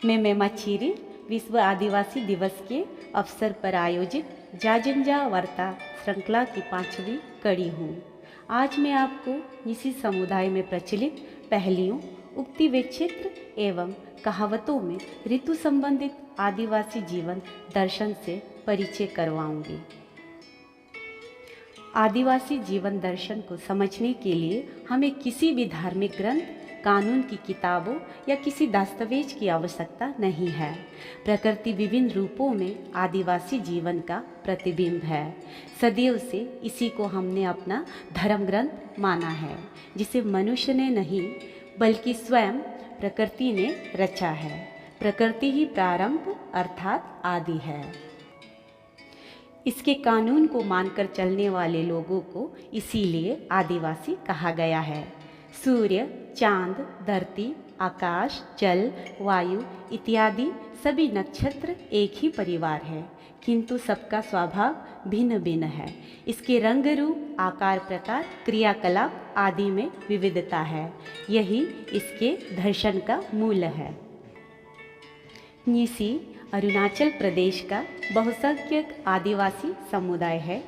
मैं मच्छीरी विश्व आदिवासी दिवस के अवसर पर आयोजित जाजंजा वार्ता श्रृंखला की 5वीं कड़ी हूँ। आज मैं आपको इसी समुदाय में प्रचलित पहेलियों, उक्ति वैचित्र एवं कहावतों में ऋतु संबंधित आदिवासी जीवन दर्शन से परिचय करवाऊंगी। आदिवासी जीवन दर्शन को समझने के लिए हमें किसी भी धार्मिक ग्रंथ, कानून की किताबों या किसी दस्तावेज की आवश्यकता नहीं है। प्रकृति विभिन्न रूपों में आदिवासी जीवन का प्रतिबिंब है। सदियों से इसी को हमने अपना धर्म ग्रंथ माना है, जिसे मनुष्य ने नहीं बल्कि स्वयं प्रकृति ने रचा है। प्रकृति ही प्रारंभ अर्थात आदि है। इसके कानून को मानकर चलने वाले लोगों को इसीलिए आदिवासी कहा गया है। सूर्य, चांद, धरती, आकाश, जल, वायु इत्यादि सभी नक्षत्र एक ही परिवार है, किंतु सबका स्वभाव भिन्न भिन्न है। इसके रंग रूप, आकार प्रकार, क्रियाकलाप आदि में विविधता है। यही इसके दर्शन का मूल है। निसी अरुणाचल प्रदेश का बहुसंख्यक आदिवासी समुदाय है।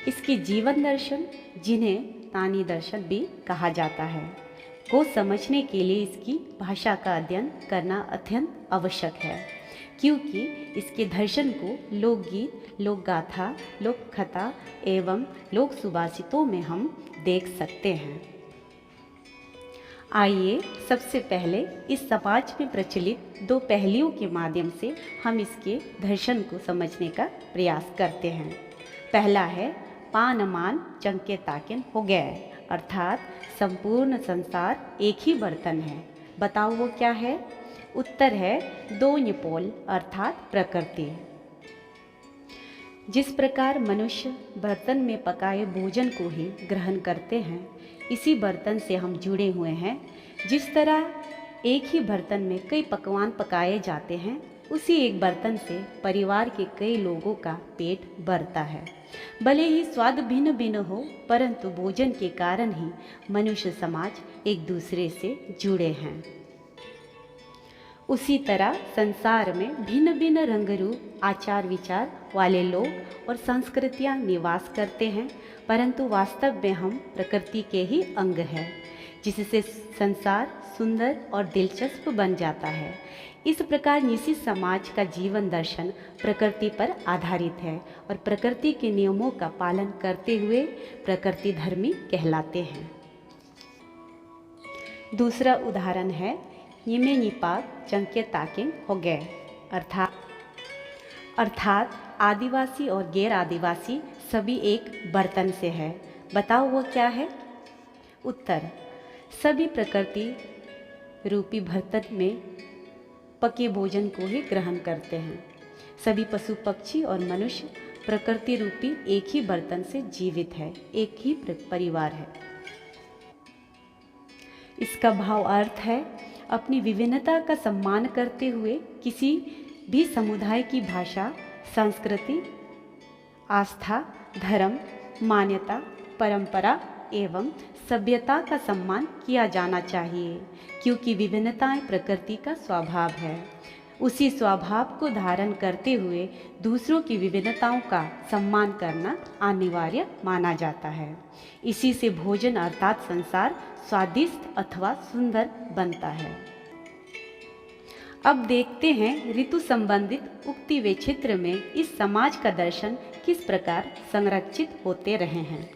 इसके जीवन दर्शन, जिन्हें तानी दर्शन भी कहा जाता है, को समझने के लिए इसकी भाषा का अध्ययन करना अत्यंत आवश्यक है, क्योंकि इसके दर्शन को लोकगीत, लोकगाथा, लोककथा एवं लोक सुभाषितों में हम देख सकते हैं। आइए सबसे पहले इस समाज में प्रचलित 2 पहेलियों के माध्यम से हम इसके दर्शन को समझने का प्रयास करते हैं। पहला है पान मान चंके ताकिन हो गए, अर्थात संपूर्ण संसार एक ही बर्तन है। बताओ वो क्या है? उत्तर है दो निपोल अर्थात प्रकृति। जिस प्रकार मनुष्य बर्तन में पकाए भोजन को ही ग्रहण करते हैं, इसी बर्तन से हम जुड़े हुए हैं। जिस तरह एक ही बर्तन में कई पकवान पकाए जाते हैं, उसी एक बर्तन से परिवार के कई लोगों का पेट भरता है। भले ही स्वाद भिन्न भिन्न हो, परंतु भोजन के कारण ही मनुष्य समाज एक दूसरे से जुड़े हैं। उसी तरह संसार में भिन्न भिन्न रंग रूप, आचार विचार वाले लोग और संस्कृतियां निवास करते हैं, परंतु वास्तव में हम प्रकृति के ही अंग हैं, जिससे संसार सुंदर और दिलचस्प बन जाता है। इस प्रकार निसी समाज का जीवन दर्शन प्रकृति पर आधारित है और प्रकृति के नियमों का पालन करते हुए प्रकृति धर्मी कहलाते हैं। दूसरा उदाहरण है निमे निपाक चंके ताकिंग हो गए, अर्थात आदिवासी और गैर आदिवासी सभी एक बर्तन से है। बताओ वो क्या है? उत्तर सभी प्रकृति रूपी बर्तन में पके भोजन को ही ग्रहण करते हैं। सभी पशु पक्षी और मनुष्य प्रकृति रूपी एक ही बर्तन से जीवित है, एक ही परिवार है। इसका भाव अर्थ है अपनी विभिन्नता का सम्मान करते हुए किसी भी समुदाय की भाषा, संस्कृति, आस्था, धर्म, मान्यता, परंपरा एवं सभ्यता का सम्मान किया जाना चाहिए, क्योंकि विभिन्नताएं प्रकृति का स्वभाव है। उसी स्वभाव को धारण करते हुए दूसरों की विभिन्नताओं का सम्मान करना अनिवार्य माना जाता है। इसी से भोजन अर्थात संसार स्वादिष्ट अथवा सुंदर बनता है। अब देखते हैं ऋतु संबंधित उक्ति वैचित्र में इस समाज का दर्शन किस प्रकार संरक्षित होते रहे हैं।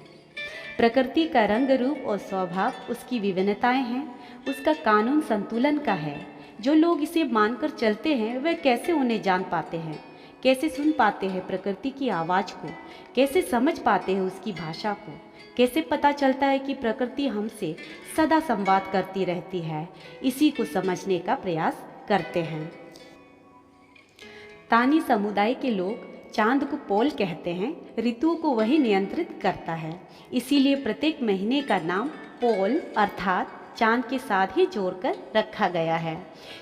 प्रकृति का रंग रूप और स्वभाव उसकी विभिन्नताएं हैं, उसका कानून संतुलन का है। जो लोग इसे मानकर चलते हैं वे कैसे उन्हें जान पाते हैं, कैसे सुन पाते हैं प्रकृति की आवाज़ को, कैसे समझ पाते हैं उसकी भाषा को, कैसे पता चलता है कि प्रकृति हमसे सदा संवाद करती रहती है। इसी को समझने का प्रयास करते हैं। तानी समुदाय के लोग चांद को पोल कहते हैं। ऋतुओं को वही नियंत्रित करता है, इसीलिए प्रत्येक महीने का नाम पोल अर्थात चांद के साथ ही जोड़कर रखा गया है।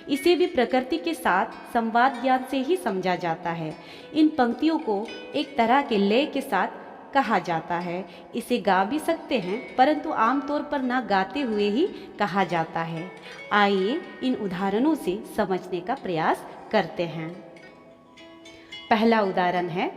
इसे भी प्रकृति के साथ संवाद ज्ञान से ही समझा जाता है। इन पंक्तियों को एक तरह के लय के साथ कहा जाता है। इसे गा भी सकते हैं परंतु आमतौर पर ना गाते हुए ही कहा जाता है। आइए इन उदाहरणों से समझने का प्रयास करते हैं। पहला उदाहरण है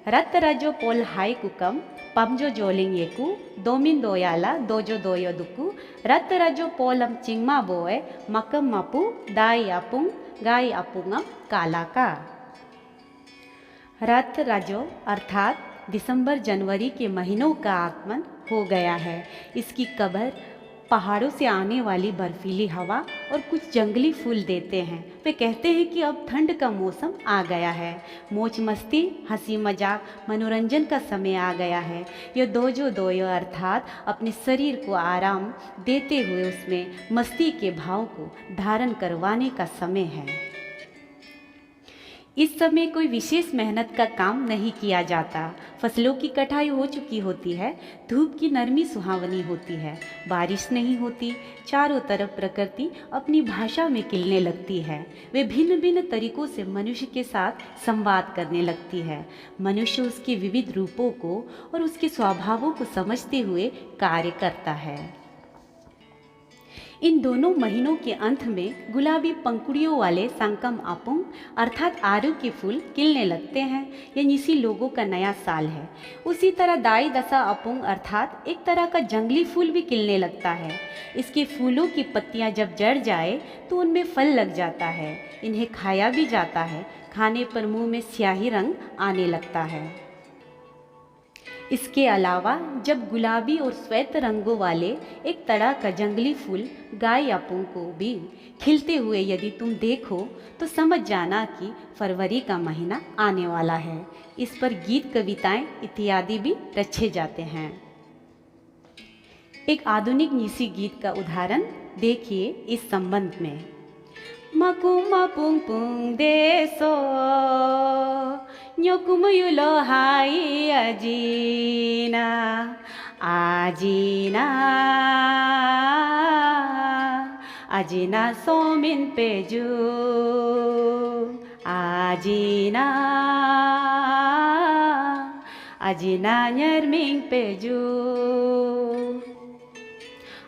रत रजो पोल हाई कुकम पमजो जोलिंग येकु दोमिन दोयाला दोजो दोयो दुकु रत रजो पोलम चिंगमा बोए मकम मपु दाई अपुंग गाई अपुंगम काला का। रत रजो अर्थात दिसंबर जनवरी के महीनों का आगमन हो गया है। इसकी कबर पहाड़ों से आने वाली बर्फीली हवा और कुछ जंगली फूल देते हैं। वे कहते हैं कि अब ठंड का मौसम आ गया है, मौज मस्ती हंसी मजाक मनोरंजन का समय आ गया है। यह दोजो दोयो अर्थात अपने शरीर को आराम देते हुए उसमें मस्ती के भाव को धारण करवाने का समय है। इस समय कोई विशेष मेहनत का काम नहीं किया जाता। फसलों की कटाई हो चुकी होती है, धूप की नरमी सुहावनी होती है, बारिश नहीं होती, चारों तरफ प्रकृति अपनी भाषा में खिलने लगती है। वे भिन्न भिन्न तरीकों से मनुष्य के साथ संवाद करने लगती है। मनुष्य उसके विविध रूपों को और उसके स्वभावों को समझते हुए कार्य करता है। इन दोनों महीनों के अंत में गुलाबी पंखुड़ियों वाले संकम अपुंग अर्थात आरू के फूल खिलने लगते हैं। यह निसी लोगों का नया साल है। उसी तरह दाई दशा अपुंग अर्थात एक तरह का जंगली फूल भी खिलने लगता है। इसके फूलों की पत्तियां जब जड़ जाए तो उनमें फल लग जाता है। इन्हें खाया भी जाता है। खाने पर मुंह में स्याही रंग आने लगता है। इसके अलावा जब गुलाबी और श्वेत रंगों वाले एक तरह का जंगली फूल गाय अपुंग को भी खिलते हुए यदि तुम देखो तो समझ जाना कि फरवरी का महीना आने वाला है। इस पर गीत कविताएं इत्यादि भी रचे जाते हैं। एक आधुनिक निसी गीत का उदाहरण देखिए इस संबंध में। मकुमा पुंग पुंग देसो न्योकुम युलो हाई अजीना आजीना आजीना सोमिन पेजू आजीना आजीना न्यरमिंग पेजू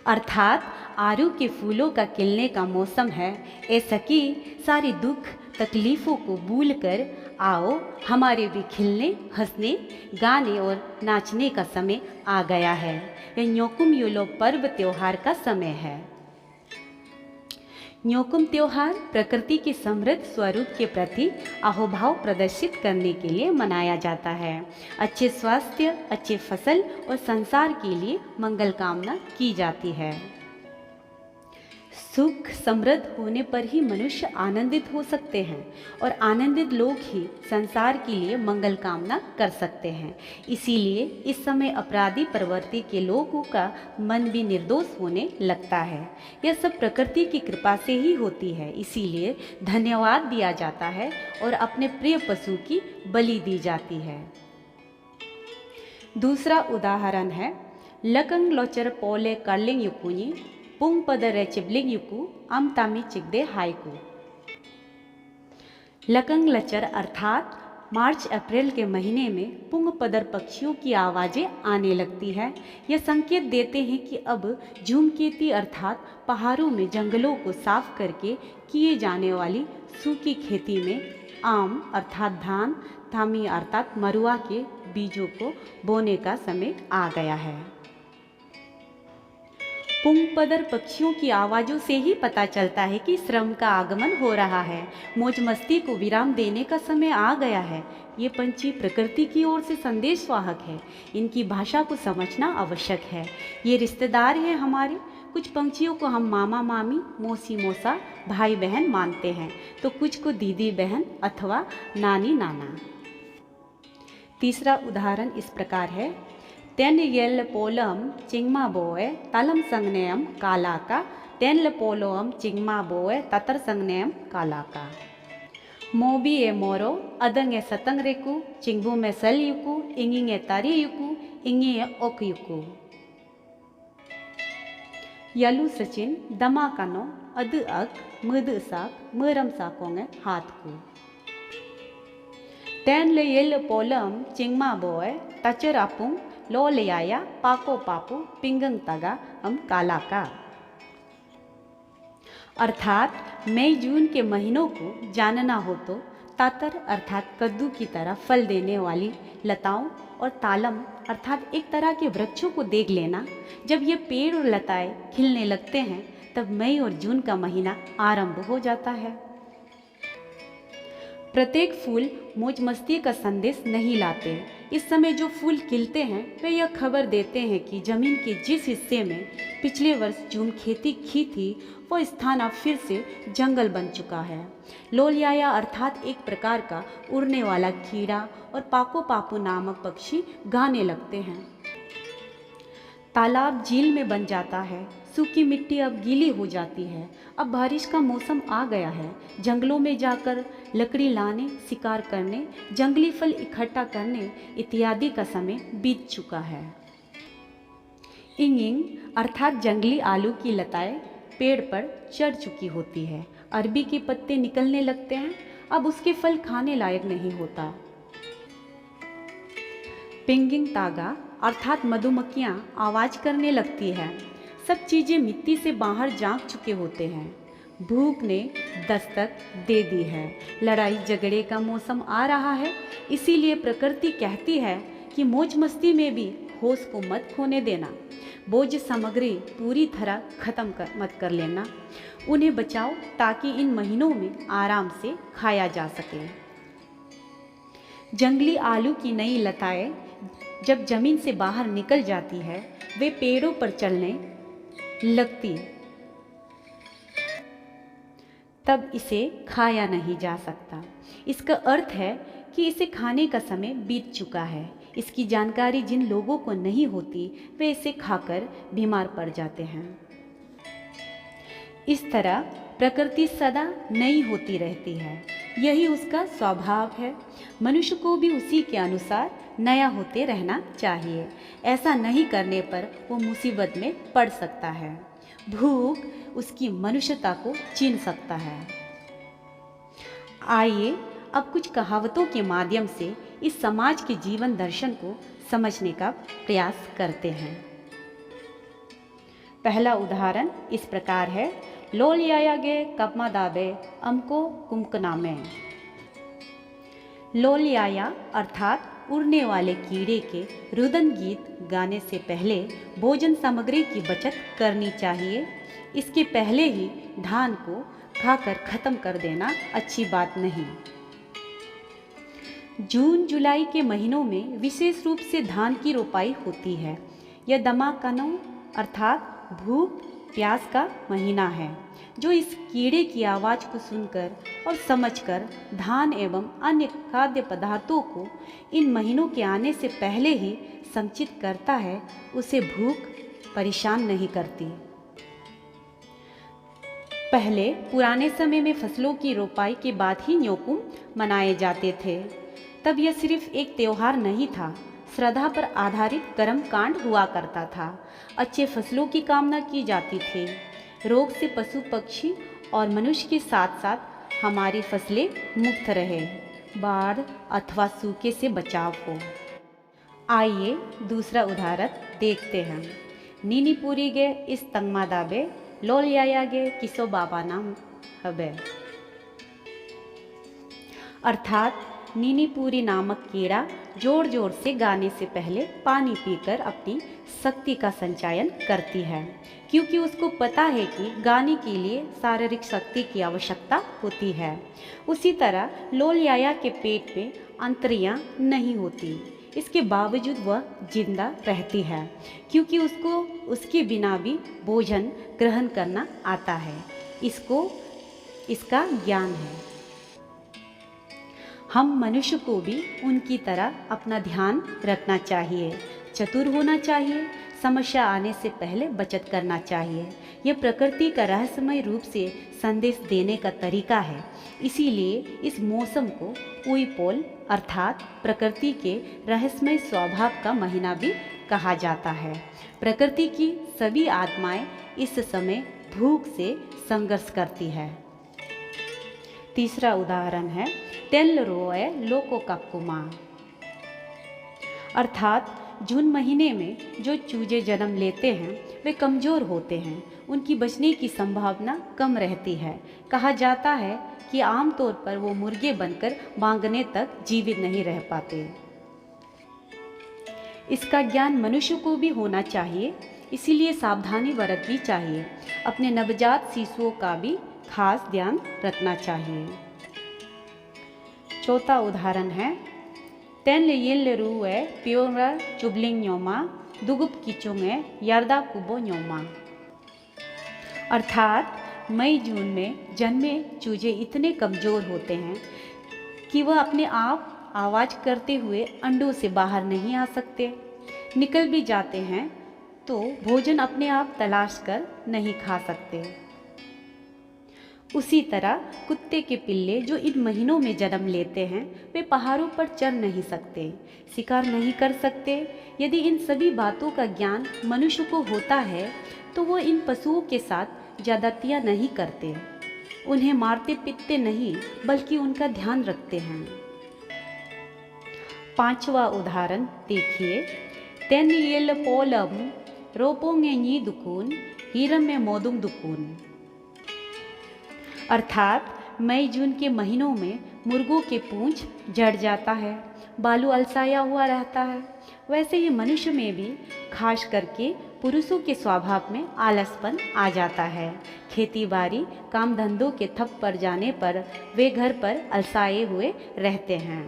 अर्थात आरू के फूलों का खिलने का मौसम है। ऐसा कि सारे दुख तकलीफ़ों को भूल कर आओ हमारे भी खिलने हंसने गाने और नाचने का समय आ गया है। यह न्योकुम युलो पर्व त्योहार का समय है। न्योकुम त्योहार प्रकृति के समृद्ध स्वरूप के प्रति अहोभाव प्रदर्शित करने के लिए मनाया जाता है। अच्छे स्वास्थ्य, अच्छे फसल और संसार के लिए मंगल कामना की जाती है। सुख समृद्ध होने पर ही मनुष्य आनंदित हो सकते हैं और आनंदित लोग ही संसार के लिए मंगल कामना कर सकते हैं। इसीलिए इस समय अपराधी प्रवृत्ति के लोगों का मन भी निर्दोष होने लगता है। यह सब प्रकृति की कृपा से ही होती है। इसीलिए धन्यवाद दिया जाता है और अपने प्रिय पशु की बलि दी जाती है। दूसरा उदाहरण है लकंग लोचर पोले कर्लिंग युकुनी पुंग पदरे चिबलिंग युकु अम तामी चिकदे हाइकु। लकंग लचर अर्थात मार्च अप्रैल के महीने में पुंग पदर पक्षियों की आवाज़ें आने लगती है। यह संकेत देते हैं कि अब झूमकेती अर्थात पहाड़ों में जंगलों को साफ करके किए जाने वाली सूखी खेती में आम अर्थात धान, तामी अर्थात मरुआ के बीजों को बोने का समय आ गया है। पुंग पदर पक्षियों की आवाज़ों से ही पता चलता है कि श्रम का आगमन हो रहा है, मौज मस्ती को विराम देने का समय आ गया है। ये पंछी प्रकृति की ओर से संदेशवाहक है। इनकी भाषा को समझना आवश्यक है। ये रिश्तेदार हैं हमारे। कुछ पंछियों को हम मामा मामी, मौसी मौसा, भाई बहन मानते हैं तो कुछ को दीदी बहन अथवा नानी नाना। तीसरा उदाहरण इस प्रकार है तेन येल पोलम चिंगमा बोए तलम संगनेयम कालाका तेन पोलोम चिंगमा बोए ततर संगनेयम कालाका। मोबी ए मोरो अदंग ए सतंग रेकु चिंगबू में सल युकु इंगिंग ए तारी युकु इंगी ए ओक युकु। यलु सचिन दमा कनो अद अक मद साक मरम साकोंगे हाथ को। तेन ले येल पोलम चिंगमा बोय तचर अपुंग लो ले आया पाको पापू पिंगंग तगा हम काला का। अर्थात मई जून के महीनों को जानना हो तो तातर अर्थात कद्दू की तरह फल देने वाली लताओं और तालम अर्थात एक तरह के वृक्षों को देख लेना। जब ये पेड़ और लताएं खिलने लगते हैं तब मई और जून का महीना आरंभ हो जाता है। प्रत्येक फूल मौज मस्ती का संदेश नहीं लाते। इस समय जो फूल खिलते हैं वे यह खबर देते हैं कि जमीन के जिस हिस्से में पिछले वर्ष जून खेती की थी वह स्थान अब फिर से जंगल बन चुका है। लोलियाया अर्थात एक प्रकार का उड़ने वाला कीड़ा और पाको पापू नामक पक्षी गाने लगते हैं। तालाब झील में बन जाता है। सूखी मिट्टी अब गीली हो जाती है। अब बारिश का मौसम आ गया है। जंगलों में जाकर लकड़ी लाने, शिकार करने, जंगली फल इकट्ठा करने इत्यादि का समय बीत चुका है। इंगिंग अर्थात जंगली आलू की लताएं पेड़ पर चढ़ चुकी होती है। अरबी के पत्ते निकलने लगते हैं। अब उसके फल खाने लायक नहीं होता। पिंगिंग तागा अर्थात मधुमक्खियाँ आवाज़ करने लगती है। सब चीज़ें मिट्टी से बाहर झांक चुके होते हैं। भूख ने दस्तक दे दी है। लड़ाई झगड़े का मौसम आ रहा है। इसीलिए प्रकृति कहती है कि मौज मस्ती में भी होश को मत खोने देना। बोझ सामग्री पूरी तरह खत्म मत कर लेना। उन्हें बचाओ ताकि इन महीनों में आराम से खाया जा सके। जंगली आलू की नई लताएं जब जमीन से बाहर निकल जाती है वे पेड़ों पर चलने लगती, तब इसे खाया नहीं जा सकता। इसका अर्थ है कि इसे खाने का समय बीत चुका है। इसकी जानकारी जिन लोगों को नहीं होती वे इसे खाकर बीमार पड़ जाते हैं। इस तरह प्रकृति सदा नई होती रहती है। यही उसका स्वभाव है। मनुष्य को भी उसी के अनुसार नया होते रहना चाहिए। ऐसा नहीं करने पर वो मुसीबत में पड़ सकता है। भूख उसकी मनुष्यता को छीन सकता है। आइए अब कुछ कहावतों के माध्यम से इस समाज के जीवन दर्शन को समझने का प्रयास करते हैं। पहला उदाहरण इस प्रकार है। लोल यायागे कपमा दाबे अमको कुमकनामे। लोल याया अर्थात उड़ने वाले कीड़े के रुदन गीत गाने से पहले भोजन सामग्री की बचत करनी चाहिए। इसके पहले ही धान को खाकर खत्म कर देना अच्छी बात नहीं। जून जुलाई के महीनों में विशेष रूप से धान की रोपाई होती है। यह दमाकनो अर्थात भूख प्यास का महीना है, जो इस कीड़े की आवाज़ को सुनकर और समझकर धान एवं अन्य खाद्य पदार्थों को इन महीनों के आने से पहले ही संचित करता है, उसे भूख परेशान नहीं करती। पहले पुराने समय में फसलों की रोपाई के बाद ही न्योकुम मनाए जाते थे। तब यह सिर्फ एक त्योहार नहीं था, श्रद्धा पर आधारित कर्म कांड हुआ करता था। अच्छे फसलों की कामना की जाती थी। रोग से पशु पक्षी और मनुष्य के साथ साथ हमारी फसलें मुक्त रहे, बाढ़ अथवा सूखे से बचाव हो। आइए दूसरा उदाहरण देखते हैं। नीनीपुरी गे इस तंगमा दाबे लोल याया गे किसो बाबा नाम हबे। अर्थात नीनीपुरी नामक कीड़ा जोर जोर से गाने से पहले पानी पीकर अपनी शक्ति का संचयन करती है, क्योंकि उसको पता है कि गाने के लिए शारीरिक शक्ति की आवश्यकता होती है। उसी तरह लोल याया के पेट में अंतड़ियाँ नहीं होती, इसके बावजूद वह जिंदा रहती है, क्योंकि उसको उसके बिना भी भोजन ग्रहण करना आता है। इसको इसका ज्ञान है। हम मनुष्य को भी उनकी तरह अपना ध्यान रखना चाहिए, चतुर होना चाहिए, समस्या आने से पहले बचत करना चाहिए। यह प्रकृति का रहस्यमय रूप से संदेश देने का तरीका है। इसीलिए इस मौसम को उईपोल अर्थात प्रकृति के रहस्यमय स्वभाव का महीना भी कहा जाता है। प्रकृति की सभी आत्माएं इस समय भूख से संघर्ष करती है। तीसरा उदाहरण है तेल रोए लोको काकुमा, अर्थात जून महीने में जो चूजे जन्म लेते हैं वे कमज़ोर होते हैं, उनकी बचने की संभावना कम रहती है। कहा जाता है कि आमतौर पर वो मुर्गे बनकर बांगने तक जीवित नहीं रह पाते। इसका ज्ञान मनुष्य को भी होना चाहिए, इसीलिए सावधानी बरतनी चाहिए। अपने नवजात शिशुओं का भी खास ध्यान रखना चाहिए। चौथा उदाहरण है तेन येल रुए प्योरा चुबलिंग न्योमा दुगुप किचुंगे यारदा कुबो न्योमा, अर्थात मई जून में जन्मे चूजे इतने कमज़ोर होते हैं कि वह अपने आप आवाज़ करते हुए अंडों से बाहर नहीं आ सकते। निकल भी जाते हैं तो भोजन अपने आप तलाश कर नहीं खा सकते। उसी तरह कुत्ते के पिल्ले जो इन महीनों में जन्म लेते हैं वे पहाड़ों पर चढ़ नहीं सकते, शिकार नहीं कर सकते। यदि इन सभी बातों का ज्ञान मनुष्य को होता है तो वो इन पशुओं के साथ ज्यादतियाँ नहीं करते, उन्हें मारते पीटते नहीं बल्कि उनका ध्यान रखते हैं। पांचवा उदाहरण देखिए तेन येल पोलम रोपोंगे नी दुकुन हीरम में मोदुंग दुकुन, अर्थात मई जून के महीनों में मुर्गों के पूंछ झड़ जाता है, बालू अलसाया हुआ रहता है। वैसे ही मनुष्य में भी खास करके पुरुषों के स्वभाव में आलसपन आ जाता है। खेती बाड़ी काम धंधों के ठप पड़ जाने पर वे घर पर अलसाए हुए रहते हैं।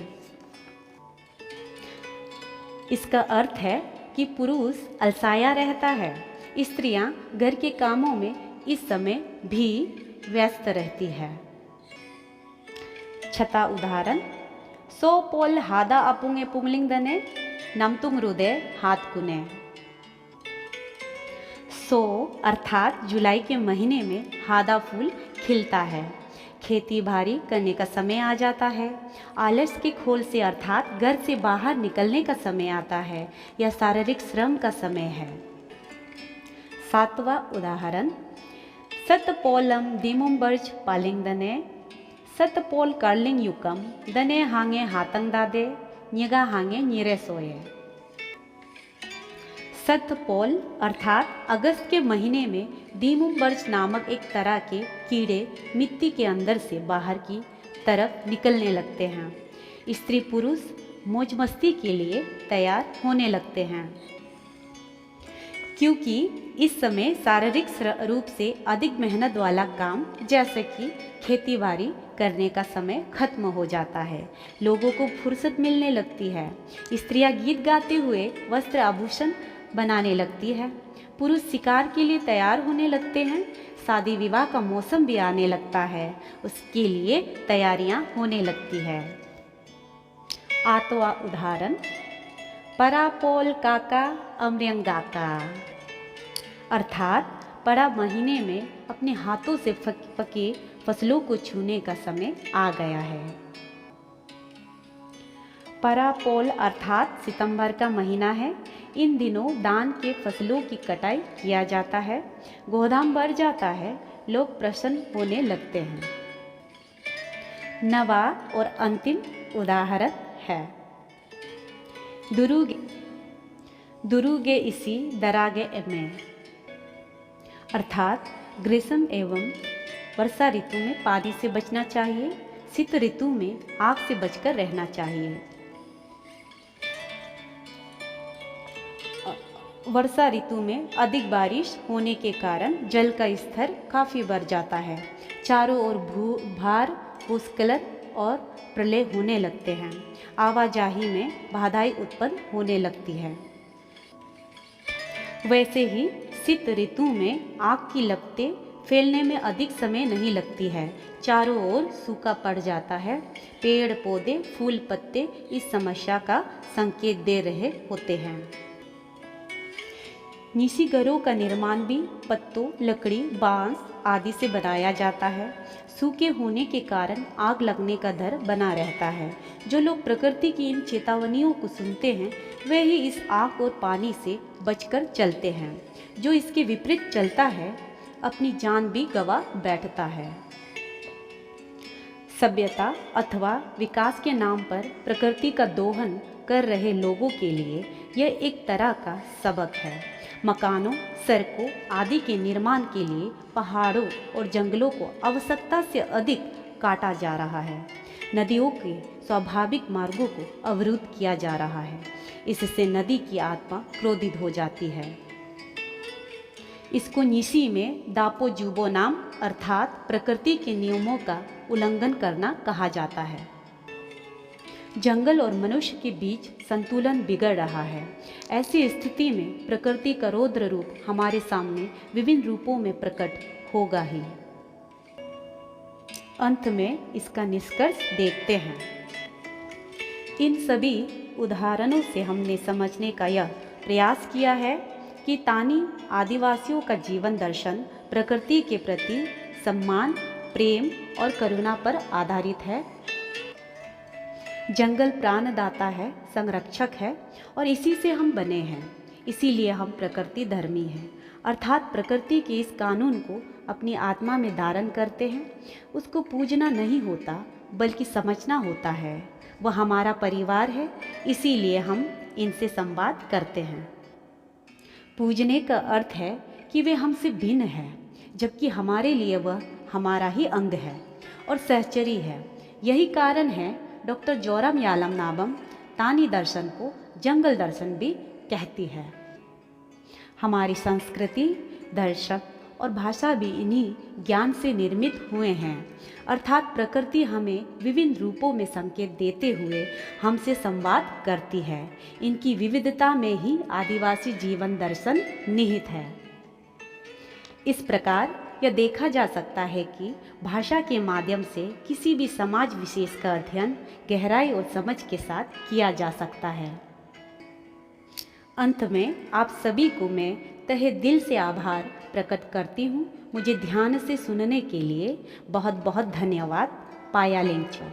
इसका अर्थ है कि पुरुष अलसाया रहता है, स्त्रियां घर के कामों में इस समय भी व्यस्त रहती है। छठा उदाहरण सो पोल हादा अपुंगे पुंगलिंग दने नमतुंग रुदे हाथ कुने, सो अर्थात जुलाई के महीने में हादा फूल खिलता है, खेती बाड़ी करने का समय आ जाता है। आलस के खोल से अर्थात घर से बाहर निकलने का समय आता है, यह शारीरिक श्रम का समय है। सातवां उदाहरण सतपोलम दिमुम बर्ज पालिंग दने सतपोल कार्लिंग युकम दने हांगे हातंग दादे निगा हांगे नीरे सोए, सतपोल अर्थात अगस्त के महीने में दिमुम बर्ज नामक एक तरह के कीड़े मिट्टी के अंदर से बाहर की तरफ निकलने लगते हैं। स्त्री पुरुष मौज मस्ती के लिए तैयार होने लगते हैं, क्योंकि इस समय शारीरिक रूप से अधिक मेहनत वाला काम जैसे कि खेती बाड़ी करने का समय खत्म हो जाता है, लोगों को फुर्सत मिलने लगती है। स्त्रियां गीत गाते हुए वस्त्र आभूषण बनाने लगती है, पुरुष शिकार के लिए तैयार होने लगते हैं, शादी विवाह का मौसम भी आने लगता है, उसके लिए तैयारियां होने लगती है। आठवां उदाहरण परापोल काका अमरियंगाका, अर्थात परा महीने में अपने हाथों से पके फसलों को छूने का समय आ गया है। परापोल अर्थात सितंबर का महीना है। इन दिनों धान के फसलों की कटाई किया जाता है, गोदाम भर जाता है, लोग प्रसन्न होने लगते हैं। नवा और अंतिम उदाहरण है दुरुगे इसी दरागे में, अर्थात ग्रीष्म एवं वर्षा ऋतु में पानी से बचना चाहिए, शीत ऋतु में आग से बचकर रहना चाहिए। वर्षा ऋतु में अधिक बारिश होने के कारण जल का स्तर काफ़ी बढ़ जाता है, चारों ओर भार भूस्खलन और प्रलय होने लगते हैं, आवाजाही में बाधाएं उत्पन्न होने लगती है। वैसे ही शीत ऋतु में आग की लपटें फैलने में अधिक समय नहीं लगती है, चारों ओर सूखा पड़ जाता है, पेड़ पौधे फूल पत्ते इस समस्या का संकेत दे रहे होते हैं। निसी घरों का निर्माण भी पत्तों, लकड़ी, बांस आदि से बनाया जाता है। सूखे होने के कारण आग लगने का डर बना रहता है। जो लोग प्रकृति की इन चेतावनियों को सुनते हैं वे ही इस आग और पानी से बचकर चलते हैं। जो इसके विपरीत चलता है अपनी जान भी गंवा बैठता है। सभ्यता अथवा विकास के नाम पर प्रकृति का दोहन कर रहे लोगों के लिए यह एक तरह का सबक है। मकानों, सड़कों आदि के निर्माण के लिए पहाड़ों और जंगलों को आवश्यकता से अधिक काटा जा रहा है। नदियों के स्वाभाविक मार्गों को अवरुद्ध किया जा रहा है। इससे नदी की आत्मा क्रोधित हो जाती है। इसको नीसी में दापो जुबो नाम अर्थात प्रकृति के नियमों का उल्लंघन करना कहा जाता है। जंगल और मनुष्य के बीच संतुलन बिगड़ रहा है। ऐसी स्थिति में प्रकृति का रौद्र रूप हमारे सामने विभिन्न रूपों में प्रकट होगा ही। अंत में इसका निष्कर्ष देखते हैं। इन सभी उदाहरणों से हमने समझने का यह प्रयास किया है कि तानी आदिवासियों का जीवन दर्शन प्रकृति के प्रति सम्मान, प्रेम और करुणा पर आधारित है। जंगल प्राणदाता है, संरक्षक है और इसी से हम बने हैं। इसीलिए हम प्रकृति धर्मी हैं, अर्थात प्रकृति के इस कानून को अपनी आत्मा में धारण करते हैं। उसको पूजना नहीं होता बल्कि समझना होता है। वह हमारा परिवार है, इसीलिए हम इनसे संवाद करते हैं। पूजने का अर्थ है कि वे हमसे भिन्न है, जबकि हमारे लिए वह हमारा ही अंग है और सहचरी है। यही कारण है डॉक्टर जोरम यालम नाबम तानी दर्शन को जंगल दर्शन भी कहती है। हमारी संस्कृति, दर्शन और भाषा भी इन्हीं ज्ञान से निर्मित हुए हैं, अर्थात प्रकृति हमें विभिन्न रूपों में संकेत देते हुए हमसे संवाद करती है। इनकी विविधता में ही आदिवासी जीवन दर्शन निहित है। इस प्रकार यह देखा जा सकता है कि भाषा के माध्यम से किसी भी समाज विशेष का अध्ययन गहराई और समझ के साथ किया जा सकता है। अंत में आप सभी को मैं तहे दिल से आभार प्रकट करती हूँ। मुझे ध्यान से सुनने के लिए बहुत बहुत धन्यवाद। पाया लेंचो।